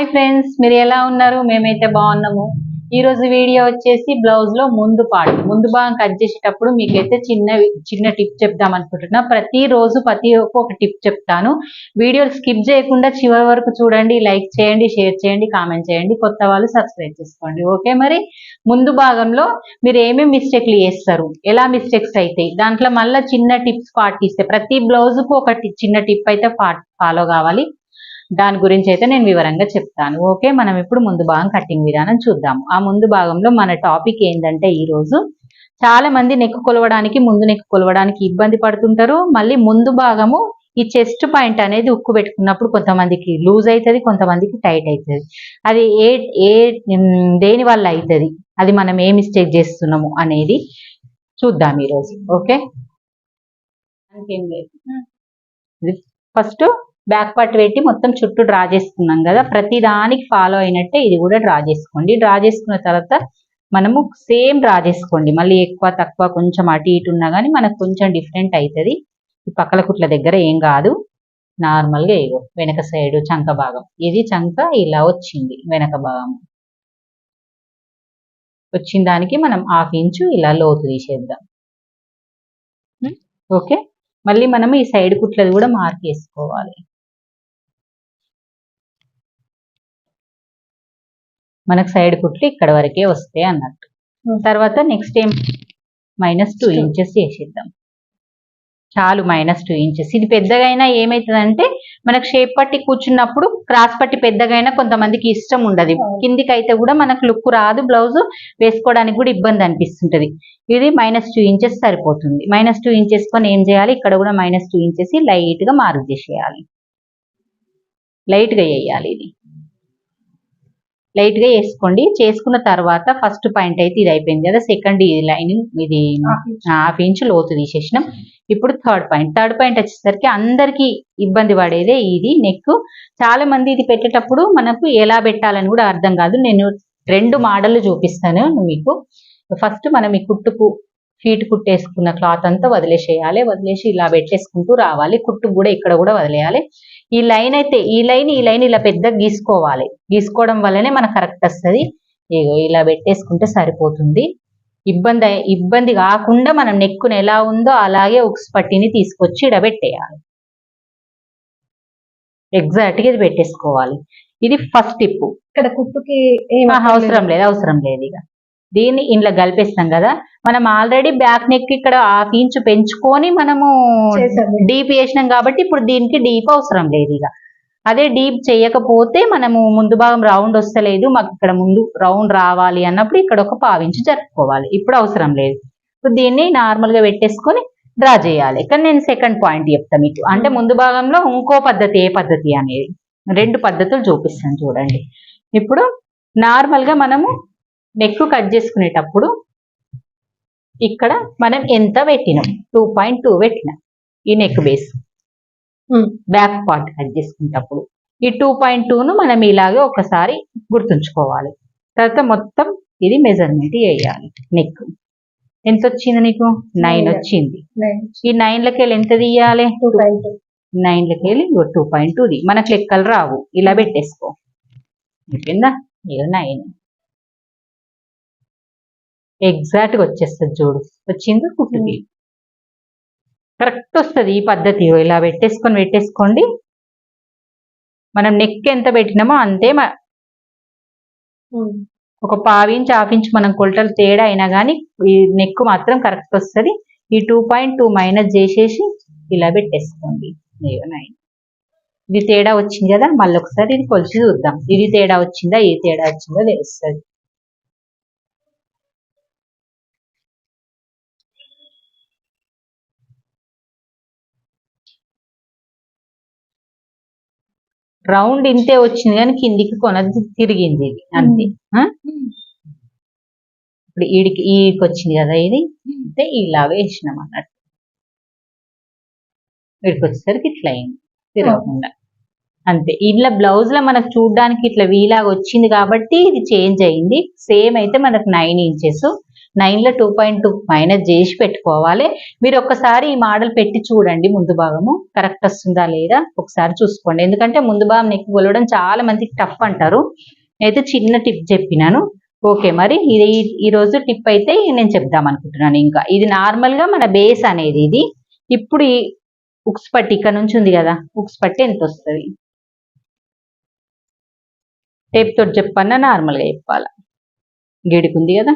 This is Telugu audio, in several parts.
హాయ్ ఫ్రెండ్స్, మీరు ఎలా ఉన్నారు? మేమైతే బాగున్నాము. ఈ రోజు వీడియో వచ్చేసి బ్లౌజ్ లో ముందు భాగం కట్ చేసేటప్పుడు మీకైతే చిన్న టిప్ చెప్దాం అనుకుంటున్నా. ప్రతిరోజు ఒక టిప్ చెప్తాను. వీడియో స్కిప్ చేయకుండా చివరి వరకు చూడండి. లైక్ చేయండి, షేర్ చేయండి, కామెంట్ చేయండి. కొత్త వాళ్ళు సబ్స్క్రైబ్ చేసుకోండి. ఓకే, మరి ముందు భాగంలో మీరు ఏమేమి మిస్టేక్లు చేస్తారు, ఎలా మిస్టేక్స్ అవుతాయి, దాంట్లో మళ్ళీ చిన్న టిప్స్ పాటిస్తే ప్రతి బ్లౌజ్కు ఒక చిన్న టిప్ అయితే ఫాలో కావాలి. దాని గురించి అయితే నేను వివరంగా చెప్తాను. ఓకే, మనం ఇప్పుడు ముందు భాగం కటింగ్ విధానం చూద్దాము. ఆ ముందు భాగంలో మన టాపిక్ ఏంటంటే, ఈరోజు చాలా మంది నెక్ కొలవడానికి ఇబ్బంది పడుతుంటారు. మళ్ళీ ముందు భాగము ఈ చెస్ట్ పాయింట్ అనేది ఉక్కు పెట్టుకున్నప్పుడు కొంతమందికి లూజ్ అవుతుంది, కొంతమందికి టైట్ అవుతుంది. అది దేని వల్ల అవుతుంది, అది మనం ఏ మిస్టేక్ చేస్తున్నాము అనేది చూద్దాం ఈరోజు. ఓకే, ఫస్ట్ బ్యాక్ పార్ట్ పెట్టి మొత్తం చుట్టూ డ్రా చేసుకున్నాం కదా, ప్రతి దానికి ఫాలో అయినట్టే ఇది కూడా డ్రా చేసుకోండి. డ్రా చేసుకున్న తర్వాత మనము సేమ్ డ్రా చేసుకోండి. మళ్ళీ ఎక్కువ తక్కువ కొంచెం అటు ఇటు ఉన్నా కానీ మనకు కొంచెం డిఫరెంట్ అవుతుంది. ఈ పక్కల కుట్ల దగ్గర ఏం కాదు, నార్మల్గా ఏగో వెనక సైడ్ చంక భాగం, ఇది చంక ఇలా వచ్చింది, వెనక భాగం వచ్చిన దానికి మనం 1/2 ఇంచు ఇలా లోతు తీసేద్దాం. ఓకే, మళ్ళీ మనం ఈ సైడ్ కుట్లది కూడా మార్క్ చేసుకోవాలి. మనకు సైడ్ కుట్లు ఇక్కడ వరకే వస్తాయి అన్నట్టు. తర్వాత నెక్స్ట్ ఏం -2 ఇంచెస్ చేసేద్దాం. చాలు, -2 ఇంచెస్. ఇది పెద్దగైనా ఏమవుతుందంటే మనకు షేప్ పట్టి కూర్చున్నప్పుడు క్రాస్ పట్టి పెద్దగైనా కొంతమందికి ఇష్టం ఉండదు. కిందికి అయితే కూడా మనకు లుక్ రాదు, బ్లౌజ్ వేసుకోవడానికి కూడా ఇబ్బంది అనిపిస్తుంటది. ఇది -2 ఇంచెస్ సరిపోతుంది. -2 ఇంచెస్ కొని ఏం చేయాలి, ఇక్కడ కూడా -2 ఇంచెస్ లైట్ గా మార్క్ చేసేయాలి. లైట్ గా వేయాలి, ఇది లైట్ గా వేసుకోండి. చేసుకున్న తర్వాత ఫస్ట్ పాయింట్ అయితే ఇది అయిపోయింది కదా, సెకండ్ లైనింగ్ ఇది 1/2 ఇంచు లోతు తీసేసినాం. ఇప్పుడు థర్డ్ పాయింట్ వచ్చేసరికి అందరికి ఇబ్బంది పడేదే ఇది నెక్. చాలా మంది ఇది పెట్టేటప్పుడు మనకు ఎలా పెట్టాలని కూడా అర్థం కాదు. నేను 2 మోడళ్లు చూపిస్తాను మీకు. ఫస్ట్ మనం ఈ కుట్టుకు ఫీట్ కుట్టేసుకున్న క్లాత్ అంతా వదిలేసి ఇలా పెట్టేసుకుంటూ రావాలి. కుట్టుకు కూడా ఇక్కడ కూడా వదిలేయాలి. ఈ లైన్ ఇలా పెద్దగా గీసుకోవాలి. గీసుకోవడం వల్లనే మనకు కరెక్ట్ వస్తుంది. ఇలా పెట్టేసుకుంటే సరిపోతుంది. ఇబ్బంది కాకుండా మనం నెక్కును ఎలా ఉందో అలాగే ఉక్స్ పట్టిని తీసుకొచ్చి ఇక్కడ పెట్టేయాలి. ఎగ్జాక్ట్ గా ఇది పెట్టేసుకోవాలి. ఇది ఫస్ట్ టిప్. ఇక్కడ కుట్టుకి అవసరం లేదు. ఇక దీన్ని ఇంట్లో కలిపేస్తాం కదా, మనం ఆల్రెడీ బ్యాక్ నెక్ ఇక్కడ 1/2 ఇంచు పెంచుకొని మనము డీప్ వేసినాం కాబట్టి ఇప్పుడు దీనికి డీప్ అవసరం లేదు. ఇక అదే డీప్ చేయకపోతే మనము ముందు భాగం రౌండ్ వస్తలేదు, మాకు ఇక్కడ ముందు రౌండ్ రావాలి అన్నప్పుడు ఇక్కడ ఒక 1/2 ఇంచు జరుపుకోవాలి. ఇప్పుడు అవసరం లేదు. ఇప్పుడు దీన్ని నార్మల్ గా పెట్టేసుకొని డ్రా చేయాలి. కానీ నేను సెకండ్ పాయింట్ చెప్తాను మీకు. అంటే ముందు భాగంలో ఇంకో పద్ధతి, ఏ పద్ధతి అనేది 2 పద్ధతులు చూపిస్తాను చూడండి. ఇప్పుడు నార్మల్ గా మనము నెక్ కట్ చేసుకునేటప్పుడు ఇక్కడ మనం ఎంత పెట్టినాం, 2.2 పెట్టినాం ఈ neck base. Back part cut చేసుకునేటప్పుడు ఈ 2.2ను మనం ఇలాగే ఒకసారి గుర్తుంచుకోవాలి. తర్వాత మొత్తం ఇది మెజర్మెంట్ వేయాలి. నెక్ ఎంత వచ్చింది నీకు? 9 వచ్చింది. ఈ 9లకి వెళ్ళి ఎంత తీయాలి? 9లకి వెళ్ళి 2.2ది. మనకు లెక్కలు రావు, ఇలా పెట్టేసుకో. అయిపోయిందా? 9 ఎగ్జాక్ట్ గా వచ్చేస్తుంది. చూడు, వచ్చింది. కుట్టుకి కరెక్ట్ వస్తుంది ఈ పద్ధతి. ఇలా పెట్టేసుకోండి. మనం నెక్ ఎంత పెట్టినామో అంతే. ఒక 1/2 ఇంచు 1/2 ఇంచు మనం కొలతలు తేడా అయినా కానీ ఈ నెక్ మాత్రం కరెక్ట్ వస్తుంది. ఈ 2.2 మైనస్ చేసేసి ఇలా పెట్టేసుకోండి. 9 ఇది తేడా వచ్చింది కదా, మళ్ళీ ఒకసారి ఇది కొలిచి చూద్దాం. ఇది తేడా వచ్చిందా తెలుస్తుంది. రౌండ్ ఇంతే వచ్చింది కానీ కిందికి కొనది తిరిగింది, ఇది అంతే. ఇప్పుడు ఈడికి వచ్చింది కదా, ఇది అంటే ఇలా వేసినాం అన్నట్టు. వీడికి వచ్చేసరికి ఇట్లా అయింది, తిరగకుండా అంతే. ఇలా బ్లౌజ్ లో మనకు చూడడానికి ఇట్లా వీలాగా వచ్చింది కాబట్టి ఇది చేంజ్ అయింది. సేమ్ అయితే మనకు 9 ఇంచెస్. 9లో 2.2 మైనస్ చేసి పెట్టుకోవాలి. మీరు ఒక్కసారి ఈ మోడల్ పెట్టి చూడండి, ముందు భాగము కరెక్ట్ వస్తుందా లేదా ఒకసారి చూసుకోండి. ఎందుకంటే ముందు భాగం నెక్ కొలవడం చాలా మందికి టఫ్ అంటారు. అయితే చిన్న టిప్ చెప్పినాను. ఓకే, మరి ఇది ఈరోజు టిప్ అయితే నేను చెప్దాం అనుకుంటున్నాను. ఇంకా ఇది నార్మల్గా మన బేస్ అనేది ఇది. ఇప్పుడు ఈ ఉక్స్ పట్టి ఇక్కడ నుంచి ఉంది కదా, ఉక్స్ పట్టి ఎంత వస్తుంది టేప్ తోటి చెప్పన్నా నార్మల్గా చెప్పాలా? గేడుకుంది కదా,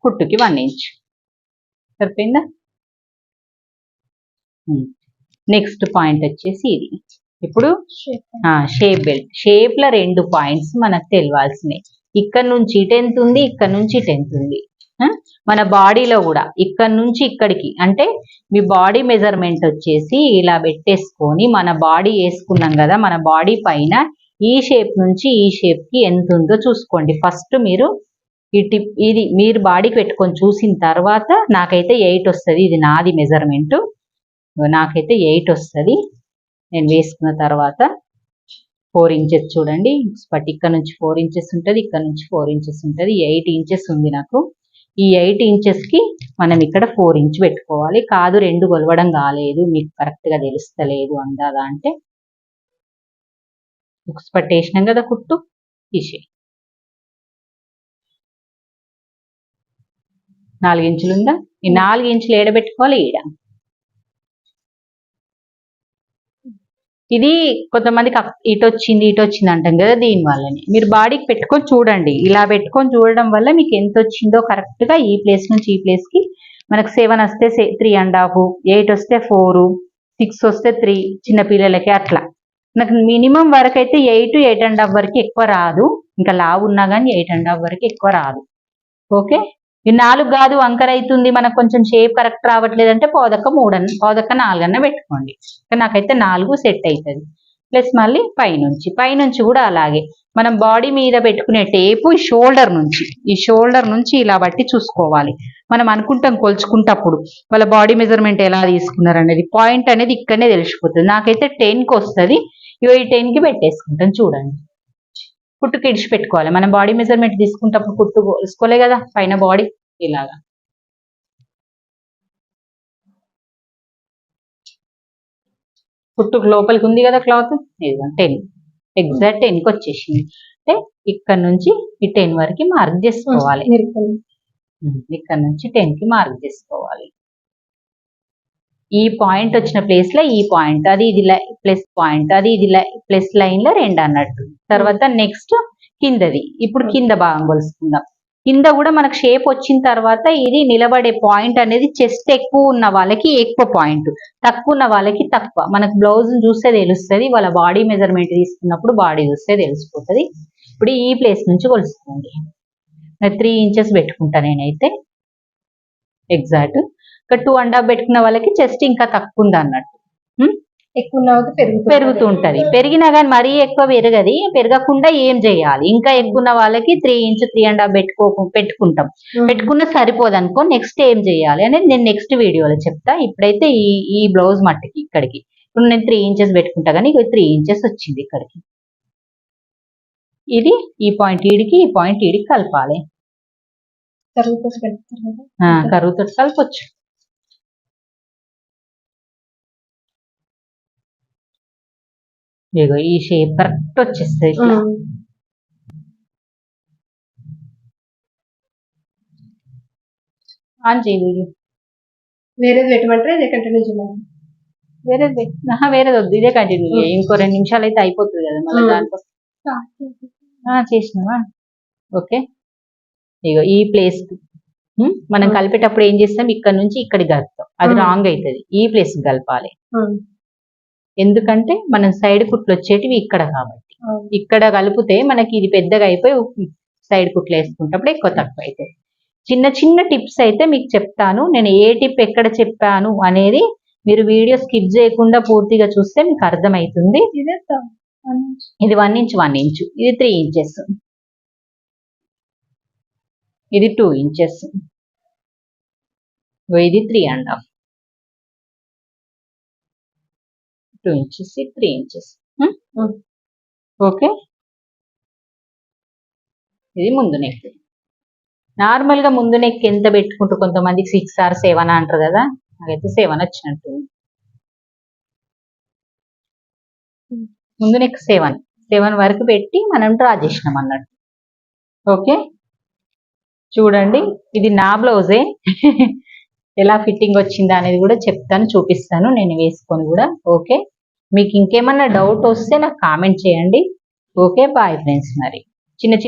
కుట్టుకి 1 ఇంచ్ సరిపోయిందా? నెక్స్ట్ పాయింట్ వచ్చేసి ఇది. ఇప్పుడు షేప్ బెల్ట్, షేప్ లో 2 పాయింట్స్ మనకు తెలియాల్సినవి. ఇక్కడ నుంచి ఇటు ఎంత ఉంది, ఇక్కడ నుంచి ఇటు ఎంత ఉంది. మన బాడీలో కూడా ఇక్కడ నుంచి ఇక్కడికి, అంటే మీ బాడీ మెజర్మెంట్ వచ్చేసి ఇలా పెట్టేసుకొని మన బాడీ వేసుకున్నాం కదా, మన బాడీ పైన ఈ షేప్ నుంచి ఈ షేప్ కి ఎంత ఉందో చూసుకోండి. ఫస్ట్ మీరు ఈ టిప్ ఇది మీరు బాడీకి పెట్టుకొని చూసిన తర్వాత నాకైతే 8 వస్తుంది. ఇది నాది మెజర్మెంట్, నాకైతే 8 వస్తుంది. నేను వేసుకున్న తర్వాత 4 ఇంచెస్ చూడండి, బట్ ఇక్కడ నుంచి 4 ఇంచెస్ ఉంటుంది, ఇక్కడ నుంచి 4 ఇంచెస్ ఉంటుంది. 8 ఇంచెస్ ఉంది నాకు. ఈ 8 ఇంచెస్కి మనం ఇక్కడ 4 ఇంచ్ పెట్టుకోవాలి. కాదు 2 కొలవడం కాలేదు, మీకు కరెక్ట్గా తెలుస్తలేదు అందాదా అంటే బుక్స్ పట్టేసినాం కదా, కుట్టు తీసే 4 ఇంచులు ఉందా, ఈ 4 ఇంచులు ఏడబెట్టుకోవాలి ఈడ. ఇది కొంతమందికి ఇటు వచ్చింది అంటాం కదా, దీని వల్లనే మీరు బాడీకి పెట్టుకొని చూడండి. ఇలా పెట్టుకొని చూడడం వల్ల మీకు ఎంత వచ్చిందో కరెక్ట్ గా ఈ ప్లేస్ నుంచి ఈ ప్లేస్ కి మనకు 7 వస్తే 3.5, 8 వస్తే 4, 6 వస్తే 3, చిన్న పిల్లలకి అట్లా. నాకు మినిమం వరకు అయితే 8, 8.5 వరకు ఎక్కువ రాదు. ఇంకా లావు ఉన్నా కానీ 8.5 వరకు ఎక్కువ రాదు. ఓకే, ఈ 4 కాదు వంకర అవుతుంది, మనకు కొంచెం షేప్ కరెక్ట్ రావట్లేదు అంటే పావుదక్క 3 పావుదక్క 4 అన్న పెట్టుకోండి. నాకైతే 4 సెట్ అవుతుంది. ప్లస్ మళ్ళీ పైనుంచి కూడా అలాగే మనం బాడీ మీద పెట్టుకునే టేపు ఈ షోల్డర్ నుంచి ఇలా బట్టి చూసుకోవాలి. మనం అనుకుంటాం కొలుచుకుంటప్పుడు వాళ్ళ బాడీ మెజర్మెంట్ ఎలా తీసుకున్నారు అనేది, పాయింట్ అనేది ఇక్కడనే తెలిసిపోతుంది. నాకైతే 10కి వస్తుంది. ఈ 10కి పెట్టేసుకుంటాను చూడండి. కుట్టుకి ఇడిచి పెట్టుకోవాలి. మనం బాడీ మెజర్మెంట్ తీసుకుంటప్పుడు కుట్టు కొలుసుకోలే కదా పైన బాడీ, ఇలాగా కుట్టుకు లోపలికి ఉంది కదా క్లాత్, 10 ఎగ్జాక్ట్ 10కి వచ్చేసింది. అంటే ఇక్కడ నుంచి ఈ 10 వరకు మార్క్ చేసుకోవాలి. ఇక్కడ నుంచి 10కి మార్క్ చేసుకోవాలి. ఈ పాయింట్ వచ్చిన ప్లేస్ లో ఈ పాయింట్, అది ఇది ప్లస్ పాయింట్, అది ఇది ప్లస్ లైన్ లో 2 అన్నట్టు. తర్వాత నెక్స్ట్ కిందది. ఇప్పుడు కింద భాగం కొలుసుకుందాం. కింద కూడా మనకు షేప్ వచ్చిన తర్వాత ఇది నిలబడే పాయింట్ అనేది చెస్ట్ ఎక్కువ ఉన్న వాళ్ళకి ఎక్కువ పాయింట్, తక్కువ ఉన్న వాళ్ళకి తక్కువ. మనకు బ్లౌజ్ చూస్తే తెలుస్తుంది, వాళ్ళ బాడీ మెజర్మెంట్ తీసుకున్నప్పుడు బాడీ చూస్తే తెలిసిపోతుంది. ఇప్పుడు ఈ ప్లేస్ నుంచి కొలుసుకోండి. 3 ఇంచెస్ పెట్టుకుంటా నేనైతే ఎగ్జాక్ట్. ఇక్కడ 2.5 పెట్టుకున్న వాళ్ళకి చెస్ట్ ఇంకా తక్కువ ఉంది అన్నట్టు. ఎక్కువ పెరుగుతూ ఉంటది. పెరిగినా కానీ మరీ ఎక్కువ పెరగకుండా ఏం చేయాలి, ఇంకా ఎక్కువ ఉన్న వాళ్ళకి 3 ఇంచ్ 3.5 పెట్టుకుంటాం. పెట్టుకున్న సరిపోదు అనుకో, నెక్స్ట్ ఏం చేయాలి అనేది నేను నెక్స్ట్ వీడియోలో చెప్తా. ఇప్పుడైతే ఈ బ్లౌజ్ మట్టికి ఇక్కడికి ఇప్పుడు నేను 3 ఇంచెస్ పెట్టుకుంటా, కానీ 3 ఇంచెస్ వచ్చింది ఇక్కడికి. ఇది ఈ పాయింట్ ఈడికి ఈ పాయింట్ ఈడికి కలపాలి. కరువుతో కలపొచ్చు. ఇగో ఈ షేప్ కరెక్ట్ వచ్చేస్తుంది ఇట్లా. ఆన్ చేయి. వేరేది పెట్టమంటారా ఇదే కంటిన్యూ చేయాలి? వేరేది వద్దు, ఇదే కంటిన్యూ చేయి. ఇంకో 2 నిమిషాలు అయితే అయిపోతుంది కదా మళ్ళీ దానికోసం. చేసినావా? ఓకే, ఇగో ఈ ప్లేస్ మనం కలిపేటప్పుడు ఏం చేస్తాం, ఇక్కడ నుంచి ఇక్కడికి కలుపుతాం, అది రాంగ్ అవుతుంది. ఈ ప్లేస్ కలపాలి. ఎందుకంటే మనం సైడ్ కుట్లు వచ్చేటివి ఇక్కడ కాబట్టి, ఇక్కడ కలిపితే మనకి ఇది పెద్దగా అయిపోయి సైడ్ కుట్లు వేసుకుంటప్పుడు ఎక్కువ తక్కువ అవుతాయి. చిన్న చిన్న టిప్స్ అయితే మీకు చెప్తాను. నేను ఏ టిప్ ఎక్కడ చెప్పాను అనేది మీరు వీడియో స్కిప్ చేయకుండా పూర్తిగా చూస్తే మీకు అర్థమవుతుంది. ఇది 1 ఇంచ్ 1 ఇంచ్, ఇది 3 ఇంచెస్, ఇది 2 ఇంచెస్, ఇది 3.5, 2 ఇంచెస్, 3 ఇంచెస్. ఓకే, ఇది ముందు నెక్. నార్మల్ గా ముందు నెక్ ఎంత పెట్టుకుంటారు కొంతమందికి 6 or 7 అంటారు కదా, నాకైతే 7 వచ్చినట్టు. ముందు నెక్ 7 వరకు పెట్టి మనం డ్రా చేసినాం అన్నట్టు. ఓకే, చూడండి ఇది నా బ్లౌజే. ఎలా ఫిట్టింగ్ వచ్చిందా అనేది కూడా చెప్తాను, చూపిస్తాను నేను వేసుకొని కూడా. ఓకే, మీకు ఇంకేమన్నా డౌట్ వస్తే నాకు కామెంట్ చేయండి. Okay, bye friends. మరి చిన్న